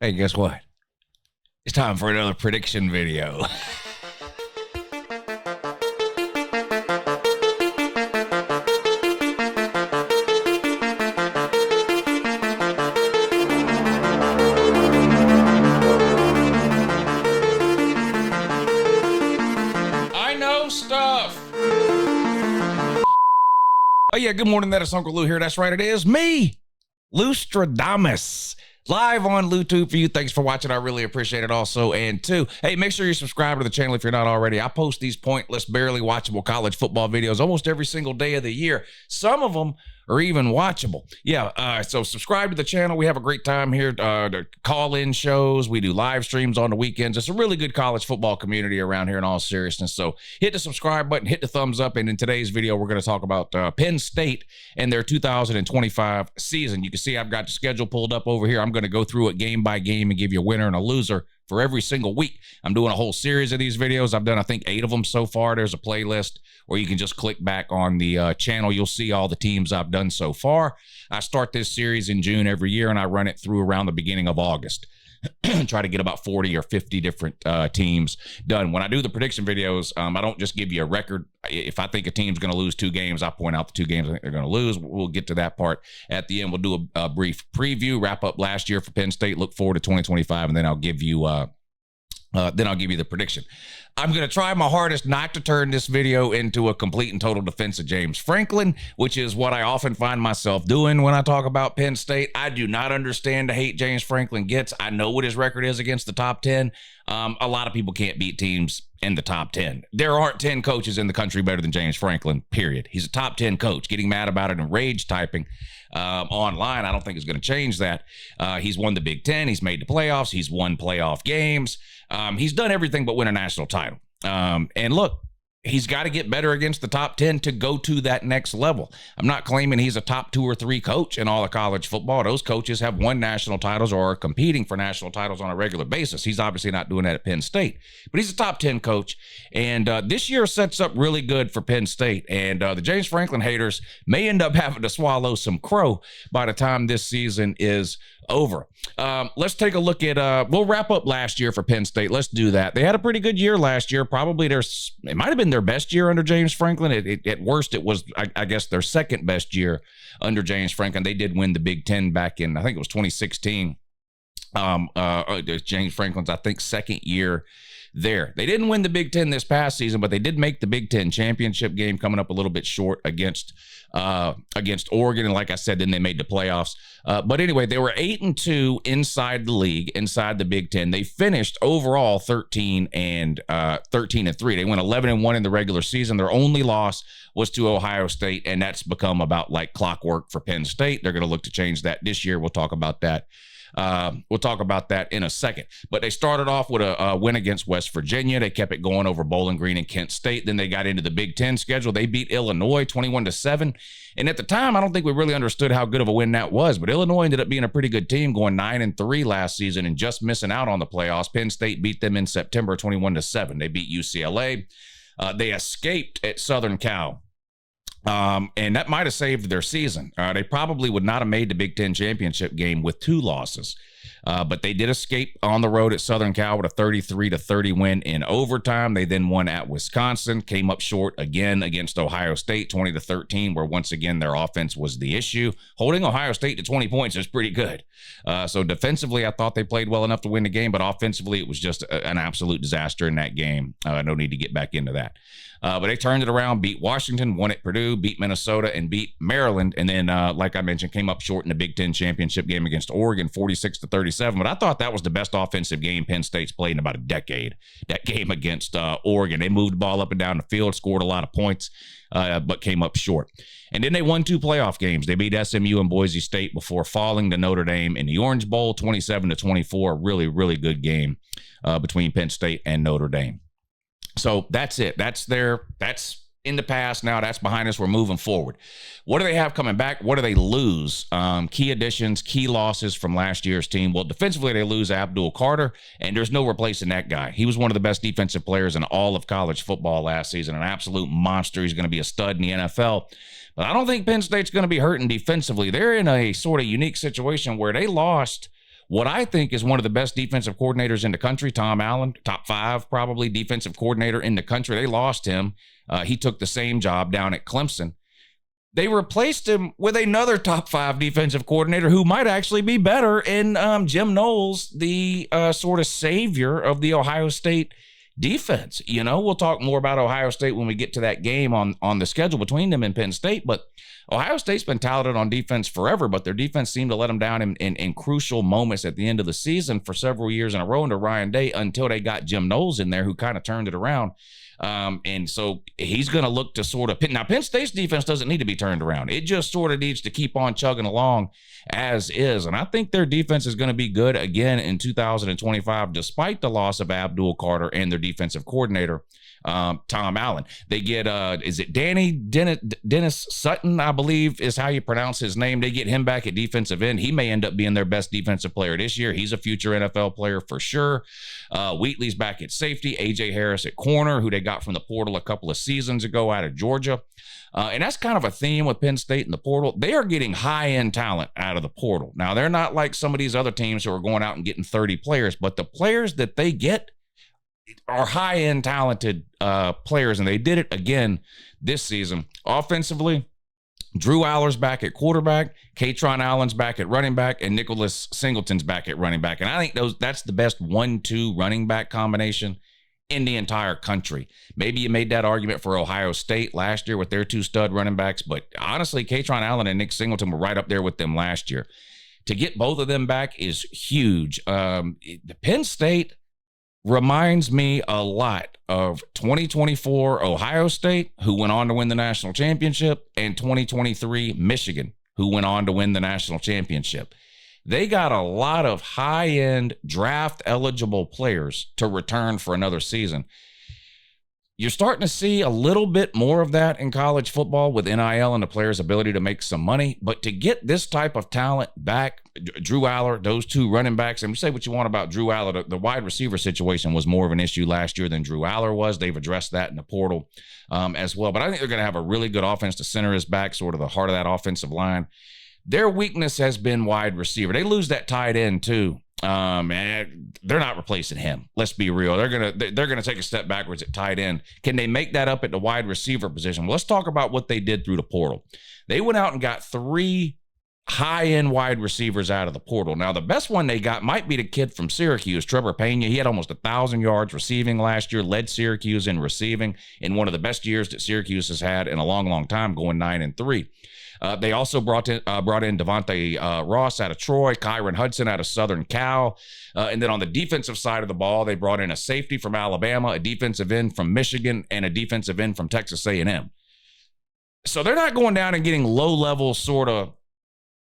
Hey, guess what? It's time for another prediction video. I know stuff. Oh, yeah, good morning. That is Uncle Lou here. That's right, it is me, Lou Stradamus. Live on LouTube for you. Thanks for watching. I really appreciate it also. And two, hey, make sure you subscribe to the channel if you're not already. I post these pointless, barely watchable college football videos almost every single day of the year. Some of them are even watchable. Yeah, so subscribe to the channel. We have a great time here. The call-in shows. We do live streams on the weekends. It's a really good college football community around here in all seriousness. So hit the subscribe button, hit the thumbs up. And in today's video, we're going to talk about Penn State and their 2025 season. You can see I've got the schedule pulled up over here. I'm going to go through it game by game and give you a winner and a loser for every single week. I'm doing a whole series of these videos. I've done, I think, 8 of them so far. There's a playlist where you can just click back on the channel. You'll see all the teams I've done so far. I start this series in June every year, and I run it through around the beginning of August. Try to get about 40 or 50 different teams done. When I do the prediction videos, I don't just give you a record. If I think a team's going to lose 2 games, I point out the 2 games I think they're going to lose. We'll get to that part at the end. We'll do a brief preview, wrap up last year for Penn State, look forward to 2025, and then I'll give you the prediction. I'm going to try my hardest not to turn this video into a complete and total defense of James Franklin, which is what I often find myself doing when I talk about Penn State. I do not understand the hate James Franklin gets. I know what his record is against the top 10. A lot of people can't beat teams in the top 10. There aren't 10 coaches in the country better than James Franklin, period. He's a top 10 coach. Getting mad about it and rage typing online, I don't think is going to change that. He's won the Big Ten. He's made the playoffs. He's won playoff games. He's done everything but win a national title. And look, he's got to get better against the top 10 to go to that next level. I'm not claiming he's a top 2 or 3 coach in all of college football. Those coaches have won national titles or are competing for national titles on a regular basis. He's obviously not doing that at Penn State, but he's a top 10 coach. And this year sets up really good for Penn State. And the James Franklin haters may end up having to swallow some crow by the time this season is over. Let's take a look at, we'll wrap up last year for Penn State. Let's do that. They had a pretty good year last year. Probably it might have been their best year under James Franklin. At worst, it was, I guess, their second best year under James Franklin. They did win the Big Ten back in, I think it was 2016. James Franklin's, I think, second year there. They didn't win the Big Ten this past season, but they did make the Big Ten championship game, coming up a little bit short against Oregon. And like I said, then they made the playoffs. But anyway, they were 8-2 inside the league, inside the Big Ten. They finished overall 13-3. They went 11-1 in the regular season. Their only loss was to Ohio State, and that's become about like clockwork for Penn State. They're going to look to change that this year. We'll talk about that. We'll talk about that in a second. But they started off with a win against West Virginia. They kept it going over Bowling Green and Kent State. Then they got into the Big Ten schedule. They beat Illinois 21-7. And at the time, I don't think we really understood how good of a win that was. But Illinois ended up being a pretty good team, going 9-3 last season and just missing out on the playoffs. Penn State beat them in September 21-7. They beat UCLA. They escaped at Southern Cal. And that might have saved their season. They probably would not have made the Big Ten championship game with 2 losses. But they did escape on the road at Southern Cal with a 33-30 win in overtime. They then won at Wisconsin, came up short again against Ohio State, 20-13, where once again their offense was the issue. Holding Ohio State to 20 points is pretty good. So defensively, I thought they played well enough to win the game, but offensively, it was just an absolute disaster in that game. No need to get back into that. But they turned it around, beat Washington, won at Purdue, beat Minnesota, and beat Maryland. And then, like I mentioned, came up short in the Big Ten championship game against Oregon, 46-37. But I thought that was the best offensive game Penn State's played in about a decade. That game against Oregon. They moved the ball up and down the field, scored a lot of points, but came up short. And then they won 2 playoff games. They beat SMU and Boise State before falling to Notre Dame in the Orange Bowl, 27-24. Really, really good game between Penn State and Notre Dame. So that's it. That's in the past now. That's behind us. We're moving forward. What do they have coming back? What do they lose? Key additions, key losses from last year's team. Well, defensively, they lose Abdul Carter, and there's no replacing that guy. He was one of the best defensive players in all of college football last season, an absolute monster. He's going to be a stud in the NFL. But I don't think Penn State's going to be hurting defensively. They're in a sort of unique situation where they lost what I think is one of the best defensive coordinators in the country, Tom Allen, top 5 probably defensive coordinator in the country. They lost him. He took the same job down at Clemson. They replaced him with another top 5 defensive coordinator who might actually be better in Jim Knowles, the sort of savior of the Ohio State defense. You know, we'll talk more about Ohio State when we get to that game on the schedule between them and Penn State, but Ohio State's been talented on defense forever, but their defense seemed to let them down in crucial moments at the end of the season for several years in a row under Ryan Day until they got Jim Knowles in there who kind of turned it around. And so he's going to look to sort of, now Penn State's defense doesn't need to be turned around. It just sort of needs to keep on chugging along as is. And I think their defense is going to be good again in 2025, despite the loss of Abdul Carter and their defensive coordinator, Tom Allen. They get, is it Dennis Sutton, I believe is how you pronounce his name. They get him back at defensive end. He may end up being their best defensive player this year. He's a future NFL player for sure. Wheatley's back at safety. A.J. Harris at corner, who they got from the portal a couple of seasons ago out of Georgia. And that's kind of a theme with Penn State and the portal. They are getting high-end talent out of the portal. Now, they're not like some of these other teams who are going out and getting 30 players, but the players that they get are high-end talented players, and they did it again this season. Offensively, Drew Aller's back at quarterback, Katron Allen's back at running back, and Nicholas Singleton's back at running back. And I think that's the best 1-2 running back combination in the entire country. Maybe you made that argument for Ohio State last year with their 2 stud running backs, but honestly, Katron Allen and Nick Singleton were right up there with them last year. To get both of them back is huge. Penn State reminds me a lot of 2024 Ohio State, who went on to win the national championship, and 2023 Michigan, who went on to win the national championship. They got a lot of high-end draft-eligible players to return for another season. You're starting to see a little bit more of that in college football with NIL and the players' ability to make some money. But to get this type of talent back, Drew Aller, those 2 running backs, and you say what you want about Drew Aller, the wide receiver situation was more of an issue last year than Drew Aller was. They've addressed that in the portal as well. But I think they're going to have a really good offense to center his back, sort of the heart of that offensive line. Their weakness has been wide receiver. They lose that tight end too. And they're not replacing him. Let's be real. They're gonna take a step backwards at tight end. Can they make that up at the wide receiver position? Well, let's talk about what they did through the portal. They went out and got 3 high-end wide receivers out of the portal. Now, the best one they got might be the kid from Syracuse, Trevor Pena. He had almost 1,000 yards receiving last year, led Syracuse in receiving in one of the best years that Syracuse has had in a long, long time, going 9-3. They also brought in Devontae Ross out of Troy, Kyron Hudson out of Southern Cal. And then on the defensive side of the ball, they brought in a safety from Alabama, a defensive end from Michigan, and a defensive end from Texas A&M. So they're not going down and getting low-level sort of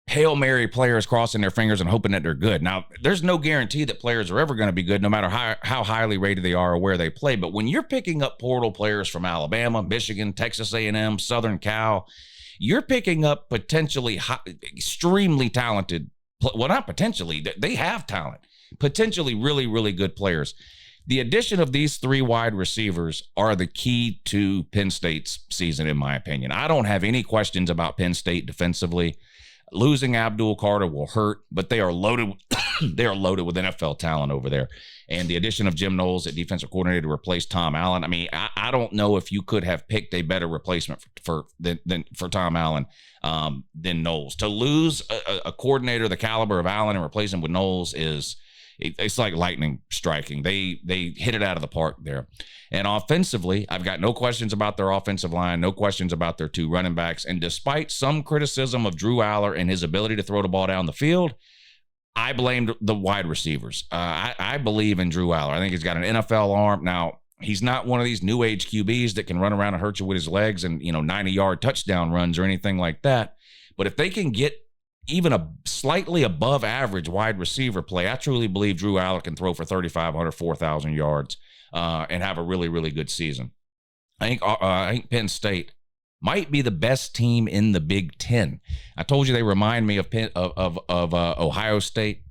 Hail Mary players crossing their fingers and hoping that they're good. Now, there's no guarantee that players are ever going to be good, no matter how highly rated they are or where they play. But when you're picking up portal players from Alabama, Michigan, Texas A&M, Southern Cal, you're picking up potentially extremely talented, well, not potentially, they have talent, potentially really, really good players. The addition of these 3 wide receivers are the key to Penn State's season, in my opinion. I don't have any questions about Penn State defensively. Losing Abdul Carter will hurt, but they are loaded. They are loaded with NFL talent over there. And the addition of Jim Knowles at defensive coordinator to replace Tom Allen. I mean, I don't know if you could have picked a better replacement for Tom Allen than Knowles. To lose a coordinator the caliber of Allen and replace him with Knowles it's like lightning striking. They hit it out of the park there. And offensively, I've got no questions about their offensive line, no questions about their 2 running backs. And despite some criticism of Drew Aller and his ability to throw the ball down the field, I blamed the wide receivers. I believe in Drew Aller. I think he's got an NFL arm. Now, he's not one of these new age QBs that can run around and hurt you with his legs and, 90-yard touchdown runs or anything like that. But if they can get even a slightly above average wide receiver play, I truly believe Drew Aller can throw for 3,500, 4,000 yards and have a really, really good season. I think Penn State might be the best team in the Big Ten. I told you they remind me of Ohio State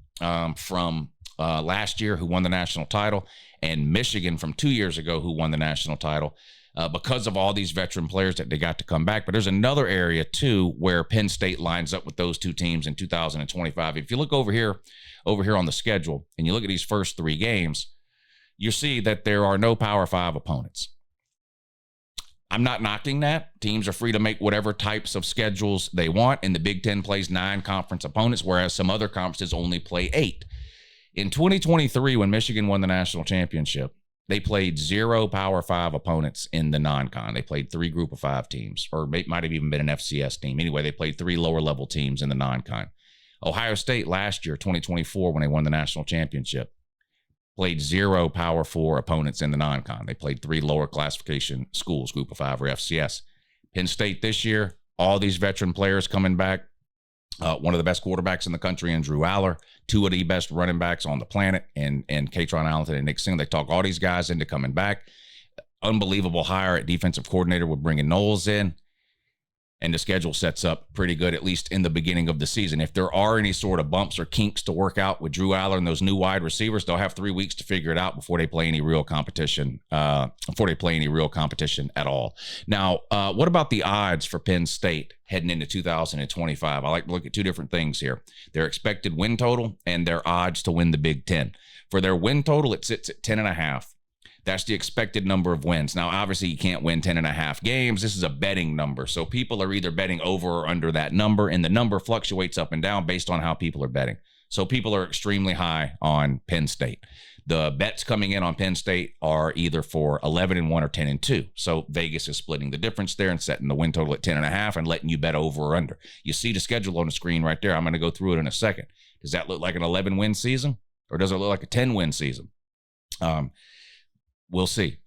from last year, who won the national title, and Michigan from 2 years ago, who won the national title. because of all these veteran players that they got to come back. But there's another area, too, where Penn State lines up with those two teams in 2025. If you look over here on the schedule, and you look at these first 3 games, you see that there are no Power 5 opponents. I'm not knocking that. Teams are free to make whatever types of schedules they want, and the Big Ten plays 9 conference opponents, whereas some other conferences only play 8. In 2023, when Michigan won the national championship, they played 0 Power 5 opponents in the non-con. They played 3 Group of 5 teams, or it might have even been an FCS team. Anyway, they played 3 lower-level teams in the non-con. Ohio State last year, 2024, when they won the national championship, played 0 Power 4 opponents in the non-con. They played 3 lower classification schools, Group of 5 or FCS. Penn State this year, all these veteran players coming back. One of the best quarterbacks in the country in Drew Aller, 2 of the best running backs on the planet, and Katron Allen and Nick Singh. They talk all these guys into coming back. Unbelievable hire at defensive coordinator with bringing Knowles in. And the schedule sets up pretty good, at least in the beginning of the season. If there are any sort of bumps or kinks to work out with Drew Aller and those new wide receivers, they'll have 3 weeks to figure it out before they play any real competition. At all. Now, what about the odds for Penn State heading into 2025? I like to look at 2 different things here: their expected win total and their odds to win the Big Ten. For their win total, it sits at 10.5. That's the expected number of wins. Now, obviously, you can't win 10.5 games. This is a betting number. So people are either betting over or under that number, and the number fluctuates up and down based on how people are betting. So people are extremely high on Penn State. The bets coming in on Penn State are either for 11-1 or 10-2. So Vegas is splitting the difference there and setting the win total at 10.5 and letting you bet over or under. You see the schedule on the screen right there. I'm going to go through it in a second. Does that look like an 11-win season, or does it look like a 10-win season? We'll see.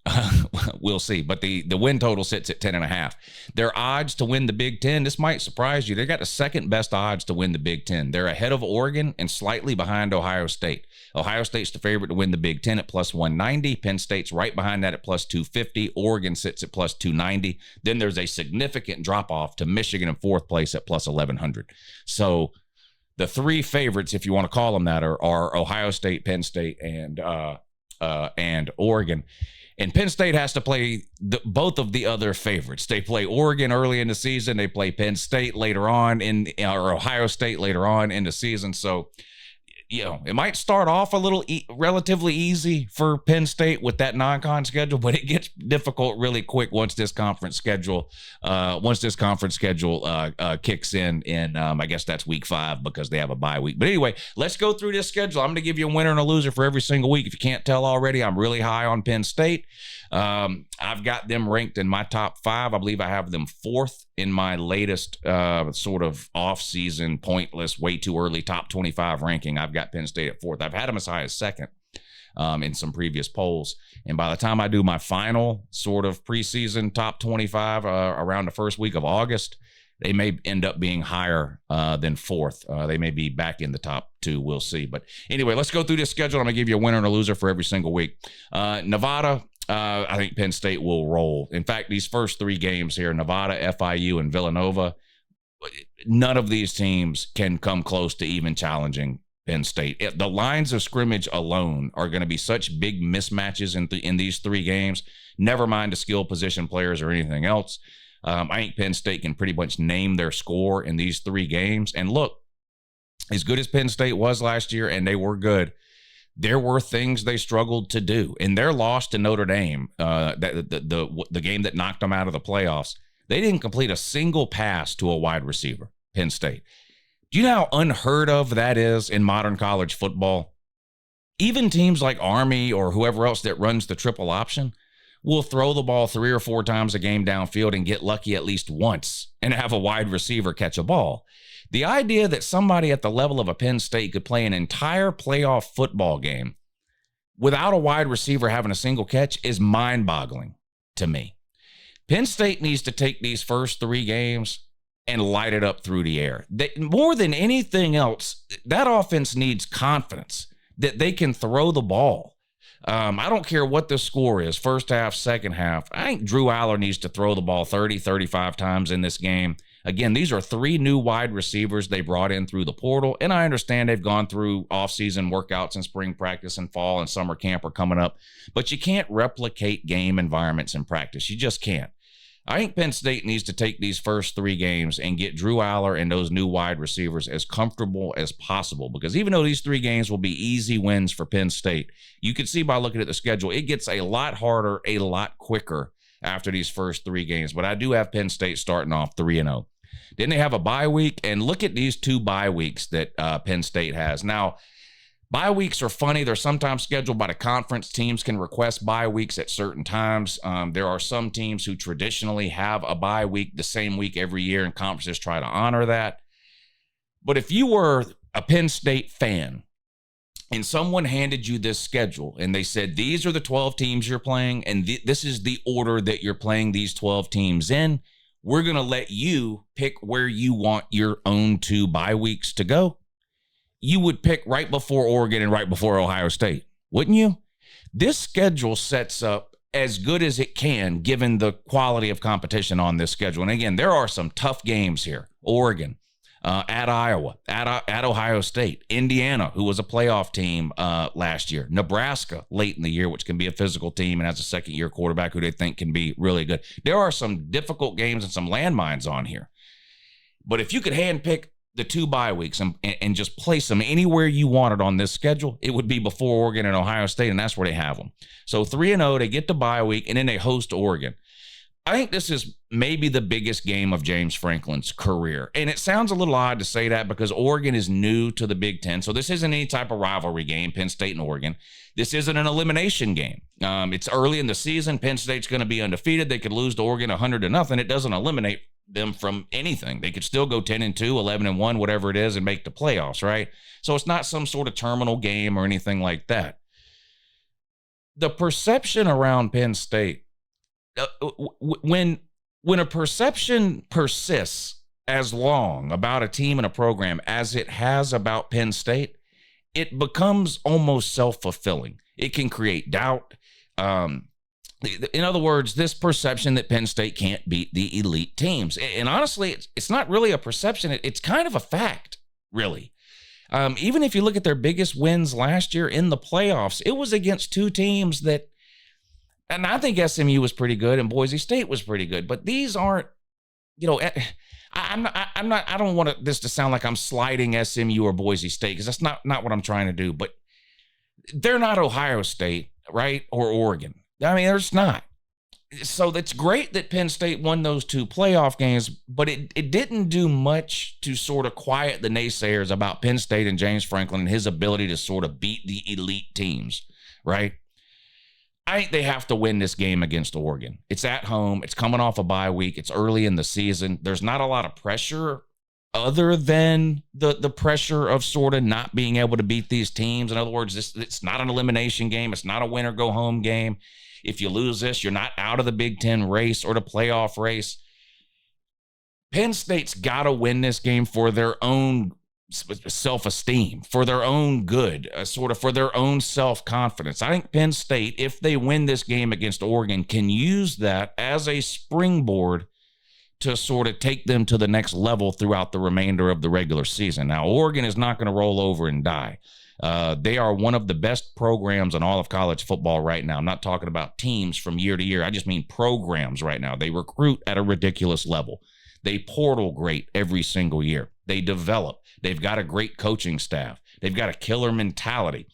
We'll see. But the win total sits at 10.5. Their odds to win the Big Ten, this might surprise you. They got the second best odds to win the Big Ten. They're ahead of Oregon and slightly behind Ohio State. Ohio State's the favorite to win the Big Ten at plus 190. Penn State's right behind that at plus 250. Oregon sits at plus 290. Then there's a significant drop-off to Michigan in 4th place at plus 1100. So the 3 favorites, if you want to call them that, are Ohio State, Penn State, and Oregon. And Penn State has to play both of the other favorites. They play Oregon early in the season. They play Penn State later on or Ohio State later on in the season. So, it might start off a little relatively easy for Penn State with that non-con schedule, but it gets difficult really quick once this conference schedule kicks in. I guess that's week 5 because they have a bye week. But anyway, let's go through this schedule. I'm going to give you a winner and a loser for every single week. If you can't tell already, I'm really high on Penn State. I've got them ranked in my top 5. I believe I have them 4th in my latest sort of off-season, pointless, way too early top 25 ranking. I've got Penn State at 4th. I've had them as high as 2nd in some previous polls. And by the time I do my final sort of preseason top 25 around the first week of August, they may end up being higher than 4th. They may be back in the top 2. We'll see. But anyway, let's go through this schedule. I'm going to give you a winner and a loser for every single week. Nevada, I think Penn State will roll. In fact, these first 3 games here, Nevada, FIU, and Villanova, none of these teams can come close to even challenging Penn State. The lines of scrimmage alone are going to be such big mismatches in these 3 games, never mind the skill position players or anything else. I think Penn State can pretty much name their score in these 3 games. And look, as good as Penn State was last year, and they were good, there were things they struggled to do. In their loss to Notre Dame, the game that knocked them out of the playoffs, they didn't complete a single pass to a wide receiver, Penn State. Do you know how unheard of that is in modern college football? Even teams like Army or whoever else that runs the triple option will throw the ball 3 or 4 times a game downfield and get lucky at least once and have a wide receiver catch a ball. The idea that somebody at the level of a Penn State could play an entire playoff football game without a wide receiver having a single catch is mind-boggling to me. Penn State needs to take these first 3 games and light it up through the air. More than anything else, that offense needs confidence that they can throw the ball. I don't care what the score is, first half, second half. I think Drew Aller needs to throw the ball 30, 35 times in this game. Again, ththese are 3 new wide receivers they brought in through the portal, and I understand they've gone through offseason workouts and spring practice and fall and summer camp are coming up, but you can't replicate game environments in practice. You just can't. I think Penn State needs to take these first 3 games and get Drew Aller and those new wide receivers as comfortable as possible, because even though these 3 games will be easy wins for Penn State, you can see by looking at the schedule, it gets a lot harder, a lot quicker after these first 3 games. But I do have Penn State starting off 3-0. Then they have a bye week, and look at these 2 bye weeks that Penn State has. Now, bye weeks are funny. They're sometimes scheduled by the conference. Teams can request bye weeks at certain times. There are some teams who traditionally have a bye week the same week every year, and conferences try to honor that. But if you were a Penn State fan and someone handed you this schedule and they said, these are the 12 teams you're playing, and this is the order that you're playing these 12 teams in, we're going to let you pick where you want your own 2 bye weeks to go, you would pick right before Oregon and right before Ohio State, wouldn't you? This schedule sets up as good as it can, given the quality of competition on this schedule. And again, there are some tough games here. Oregon, at Iowa, at Ohio State, Indiana, who was a playoff team last year, Nebraska late in the year, which can be a physical team and has a second-year quarterback who they think can be really good. There are some difficult games and some landmines on here. But if you could handpick the 2 bye weeks and just place them anywhere you wanted on this schedule, it would be before Oregon and Ohio State, and that's where they have them. So 3-0, they get the bye week, and then they host Oregon. I think this is maybe the biggest game of James Franklin's career. And it sounds a little odd to say that because Oregon is new to the Big Ten. So this isn't any type of rivalry game, Penn State and Oregon. This isn't an elimination game. It's early in the season. Penn State's going to be undefeated. They could lose to Oregon 100-0. It doesn't eliminate them from anything. They could still go 10-2, 11-1, whatever it is, and make the playoffs, right? So it's not some sort of terminal game or anything like that. The perception around Penn State, when a perception persists as long about a team and a program as it has about Penn State, it becomes almost self-fulfilling. It can create doubt. In other words, this perception that Penn State can't beat the elite teams. And honestly, it's not really a perception. It's kind of a fact, really. Even if you look at their biggest wins last year in the playoffs, it was against 2 teams that, and I think SMU was pretty good and Boise State was pretty good, but these aren't, I don't want this to sound like I'm sliding SMU or Boise State, because that's not what I'm trying to do, but they're not Ohio State, right? Or Oregon. I mean, there's not. So it's great that Penn State won those 2 playoff games, but it didn't do much to sort of quiet the naysayers about Penn State and James Franklin and his ability to sort of beat the elite teams, right? I think they have to win this game against Oregon. It's at home. It's coming off a bye week. It's early in the season. There's not a lot of pressure other than the pressure of sort of not being able to beat these teams. In other words, it's not an elimination game. It's not a win or go home game. If you lose this, you're not out of the Big Ten race or the playoff race. Penn State's got to win this game for their own self-esteem, for their own good, sort of for their own self-confidence. I think Penn State, if they win this game against Oregon, can use that as a springboard to sort of take them to the next level throughout the remainder of the regular season. Now, Oregon is not going to roll over and die. They are one of the best programs in all of college football right now. I'm not talking about teams from year to year. I just mean programs right now. They recruit at a ridiculous level. They portal great every single year. They develop. They've got a great coaching staff. They've got a killer mentality.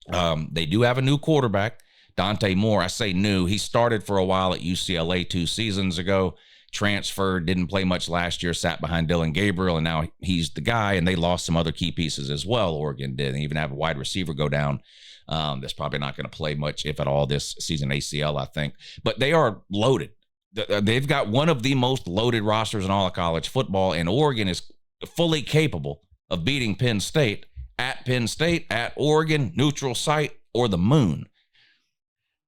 They do have a new quarterback, Dante Moore. I say new. He started for a while at UCLA 2 seasons ago, transferred, didn't play much last year, sat behind Dylan Gabriel, and now he's the guy, and they lost some other key pieces as well. Oregon did. They even have a wide receiver go down. That's probably not going to play much, if at all, this season, ACL, I think. But they are loaded. They've got one of the most loaded rosters in all of college football, and Oregon is fully capable of beating Penn State, at Oregon, neutral site, or the moon.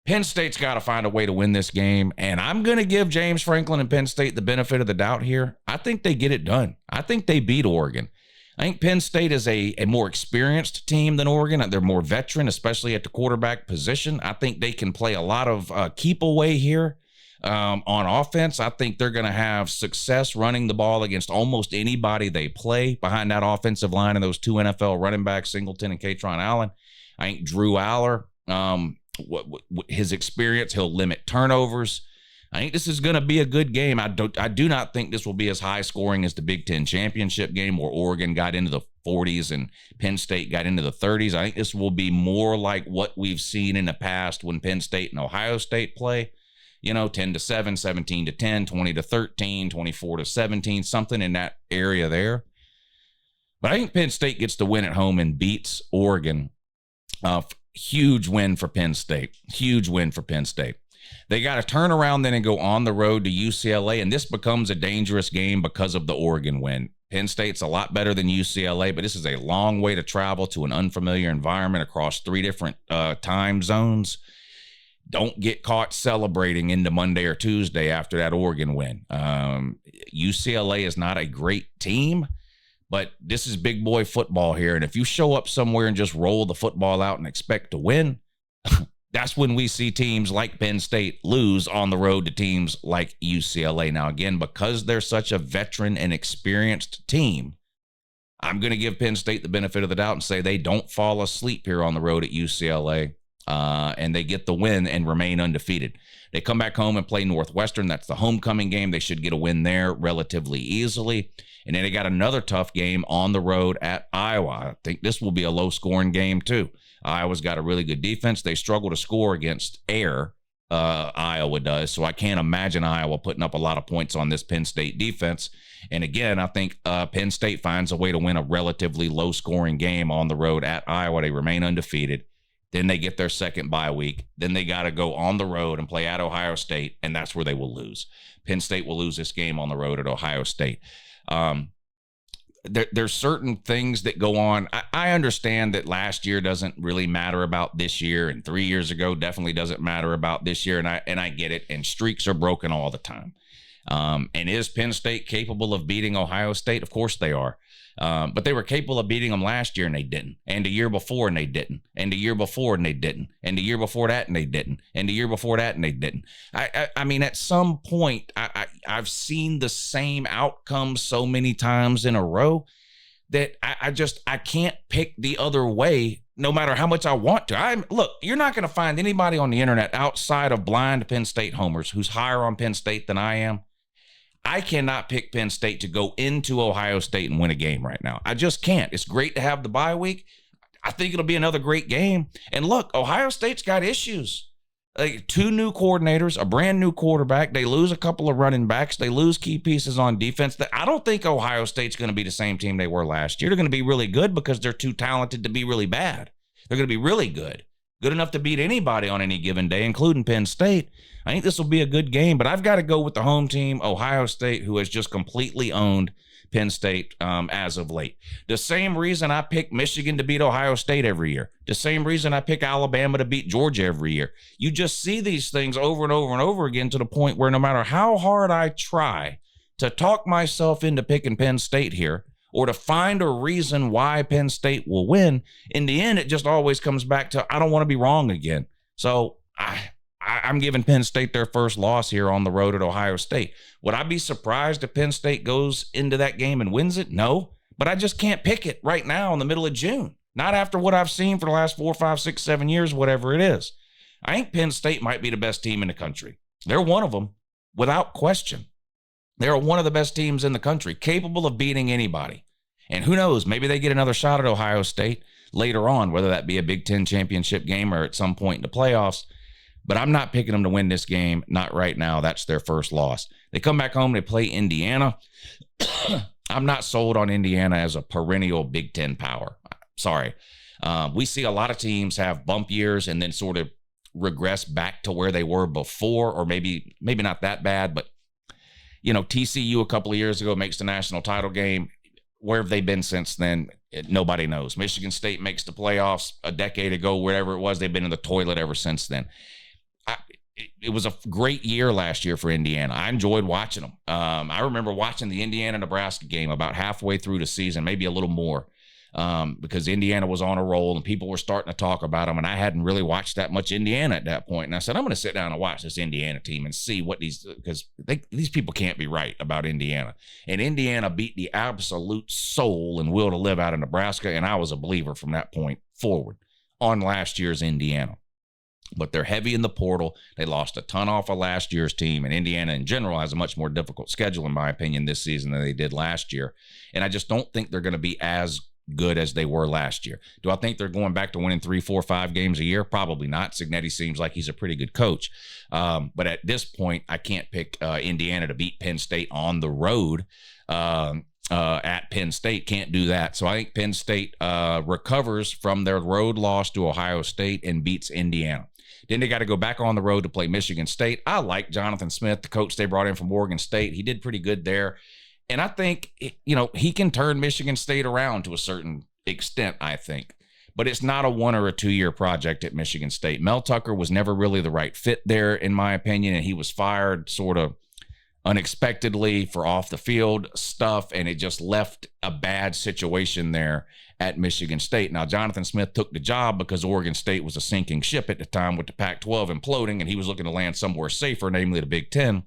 Penn State's got to find a way to win this game, and I'm going to give James Franklin and Penn State the benefit of the doubt here. I think they get it done. I think they beat Oregon. I think Penn State is a more experienced team than Oregon. They're more veteran, especially at the quarterback position. I think they can play a lot of keep away here. On offense, I think they're going to have success running the ball against almost anybody they play behind that offensive line and those two NFL running backs, Singleton and Katron Allen. I think Drew Aller, his experience, he'll limit turnovers. I think this is going to be a good game. I do not think this will be as high scoring as the Big Ten championship game where Oregon got into the 40s and Penn State got into the 30s. I think this will be more like what we've seen in the past when Penn State and Ohio State play. 10-7, 17-10, 20-13, 24-17, something in that area there. But I think Penn State gets the win at home and beats Oregon. Huge win for Penn State. Huge win for Penn State. They got to turn around then and go on the road to UCLA, and this becomes a dangerous game because of the Oregon win. Penn State's a lot better than UCLA, but this is a long way to travel to an unfamiliar environment across 3 different time zones. Don't get caught celebrating into Monday or Tuesday after that Oregon win. UCLA is not a great team, but this is big boy football here, and if you show up somewhere and just roll the football out and expect to win, that's when we see teams like Penn State lose on the road to teams like UCLA. Now, again, because they're such a veteran and experienced team, I'm going to give Penn State the benefit of the doubt and say they don't fall asleep here on the road at UCLA, and they get the win and remain undefeated. They come back home and play Northwestern. That's the homecoming game. They should get a win there relatively easily. And then they got another tough game on the road at Iowa. I think this will be a low-scoring game, too. Iowa's got a really good defense. They struggle to score against air, Iowa does, so I can't imagine Iowa putting up a lot of points on this Penn State defense. And again, I think Penn State finds a way to win a relatively low-scoring game on the road at Iowa. They remain undefeated. Then they get their second bye week. Then they got to go on the road and play at Ohio State, and that's where they will lose. Penn State will lose this game on the road at Ohio State. There's certain things that go on. I understand that last year doesn't really matter about this year, and 3 years ago definitely doesn't matter about this year, and I get it, and streaks are broken all the time. And is Penn State capable of beating Ohio State? Of course they are. But they were capable of beating them last year, and they didn't. And the year before, and they didn't. And the year before, and they didn't. And the year before that, and they didn't. And the year before that, and they didn't. I mean, at some point, I've seen the same outcome so many times in a row that I can't pick the other way, no matter how much I want to. Look, you're not going to find anybody on the internet outside of blind Penn State homers who's higher on Penn State than I am. I cannot pick Penn State to go into Ohio State and win a game right now. I just can't. It's great to have the bye week. I think it'll be another great game. And look, Ohio State's got issues. Like 2 new coordinators, a brand new quarterback. They lose a couple of running backs. They lose key pieces on defense. I don't think Ohio State's going to be the same team they were last year. They're going to be really good because they're too talented to be really bad. They're going to be really good. Good enough to beat anybody on any given day, including Penn State. I think this will be a good game, but I've got to go with the home team, Ohio State, who has just completely owned Penn State as of late. The same reason I pick Michigan to beat Ohio State every year. The same reason I pick Alabama to beat Georgia every year. You just see these things over and over and over again to the point where no matter how hard I try to talk myself into picking Penn State here, or to find a reason why Penn State will win, in the end, it just always comes back to, I don't want to be wrong again. So I'm giving Penn State their first loss here on the road at Ohio State. Would I be surprised if Penn State goes into that game and wins it? No, but I just can't pick it right now in the middle of June. Not after what I've seen for the last 4, 5, 6, 7 years, whatever it is. I think Penn State might be the best team in the country. They're one of them, without question. They're one of the best teams in the country, capable of beating anybody. And who knows, maybe they get another shot at Ohio State later on, whether that be a Big Ten championship game or at some point in the playoffs. But I'm not picking them to win this game, not right now. That's their first loss. They come back home, they play Indiana. I'm not sold on Indiana as a perennial Big Ten power. Sorry. We see a lot of teams have bump years and then sort of regress back to where they were before, or maybe not that bad, but TCU a couple of years ago makes the national title game. Where have they been since then? Nobody knows. Michigan State makes the playoffs a decade ago, wherever it was. They've been in the toilet ever since then. It was a great year last year for Indiana. I enjoyed watching them. I remember watching the Indiana-Nebraska game about halfway through the season, maybe a little more. because Indiana was on a roll and people were starting to talk about them. And I hadn't really watched that much Indiana at that point. And I said, I'm going to sit down and watch this Indiana team and see what because these people can't be right about Indiana. And Indiana beat the absolute soul and will to live out of Nebraska. And I was a believer from that point forward on last year's Indiana. But they're heavy in the portal. They lost a ton off of last year's team, and Indiana in general has a much more difficult schedule, in my opinion, this season than they did last year. And I just don't think they're going to be as good as they were last year. Do I think they're going back to winning 3, 4, 5 games a year? Probably not. Cignetti seems like he's a pretty good coach. But at this point, I can't pick Indiana to beat Penn State on the road. At Penn State, can't do that. So I think Penn State recovers from their road loss to Ohio State and beats Indiana. Then they got to go back on the road to play Michigan State. I like Jonathan Smith, the coach they brought in from Oregon State. He did pretty good there. And I think, he can turn Michigan State around to a certain extent, I think. But it's not a 1 or a 2 year project at Michigan State. Mel Tucker was never really the right fit there, in my opinion, and he was fired sort of unexpectedly for off the field stuff, and it just left a bad situation there at Michigan State. Now, Jonathan Smith took the job because Oregon State was a sinking ship at the time with the Pac-12 imploding, and he was looking to land somewhere safer, namely the Big Ten.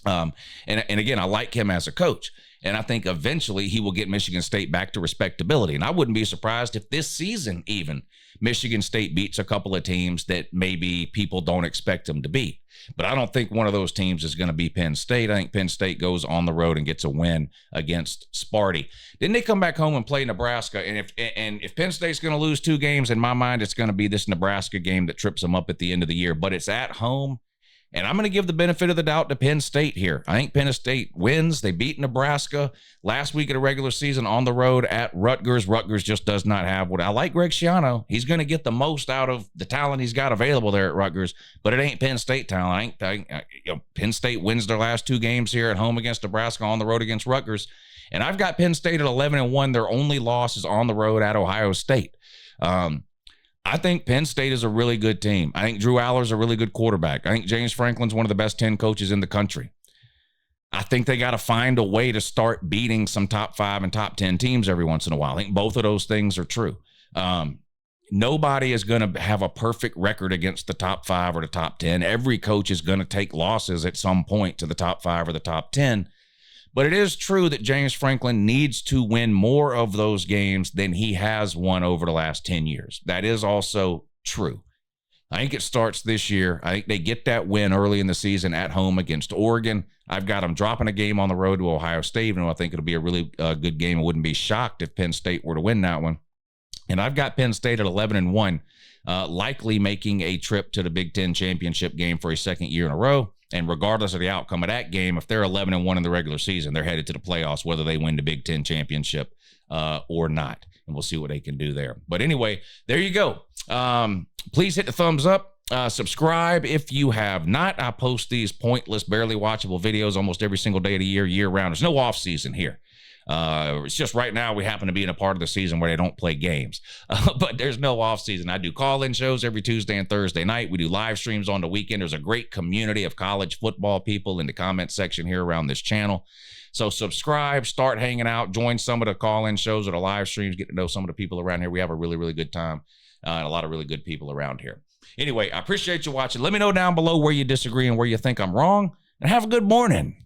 And again, I like him as a coach, and I think eventually he will get Michigan State back to respectability. And I wouldn't be surprised if this season even Michigan State beats a couple of teams that maybe people don't expect them to beat. But I don't think one of those teams is going to be Penn State. I think Penn State goes on the road and gets a win against Sparty. Then they come back home and play Nebraska. And if Penn State's going to lose 2 games, in my mind, it's going to be this Nebraska game that trips them up at the end of the year. But it's at home. And I'm going to give the benefit of the doubt to Penn State here. I think Penn State wins. They beat Nebraska last week of the regular season on the road at Rutgers. Rutgers just does not have what I like. Greg Schiano. He's going to get the most out of the talent he's got available there at Rutgers, but it ain't Penn State talent. Penn State wins their last 2 games here at home against Nebraska, on the road against Rutgers. And I've got Penn State at 11-1. Their only loss is on the road at Ohio State. I think Penn State is a really good team. I think Drew Aller's a really good quarterback. I think James Franklin's one of the best 10 coaches in the country. I think they got to find a way to start beating some top 5 and top 10 teams every once in a while. I think both of those things are true. Nobody is going to have a perfect record against the top 5 or the top 10. Every coach is going to take losses at some point to the top 5 or the top 10. But it is true that James Franklin needs to win more of those games than he has won over the last 10 years. That is also true. I think it starts this year. I think they get that win early in the season at home against Oregon. I've got them dropping a game on the road to Ohio State, and I think it'll be a really good game. I wouldn't be shocked if Penn State were to win that one. And I've got Penn State at 11-1, likely making a trip to the Big Ten championship game for a second year in a row. And regardless of the outcome of that game, if they're 11-1 in the regular season, they're headed to the playoffs, whether they win the Big Ten championship or not. And we'll see what they can do there. But anyway, there you go. Please hit the thumbs up. Subscribe if you have not. I post these pointless, barely watchable videos almost every single day of the year round. There's no off season here. It's just right now we happen to be in a part of the season where they don't play games, but there's no off season. I do call-in shows every Tuesday and Thursday night. We do live streams on the weekend. There's a great community of college football people in the comment section here around this channel. So subscribe, start hanging out, join some of the call-in shows or the live streams, get to know some of the people around here. We have a really, really good time and a lot of really good people around here. Anyway, I appreciate you watching. Let me know down below where you disagree and where you think I'm wrong, and have a good morning.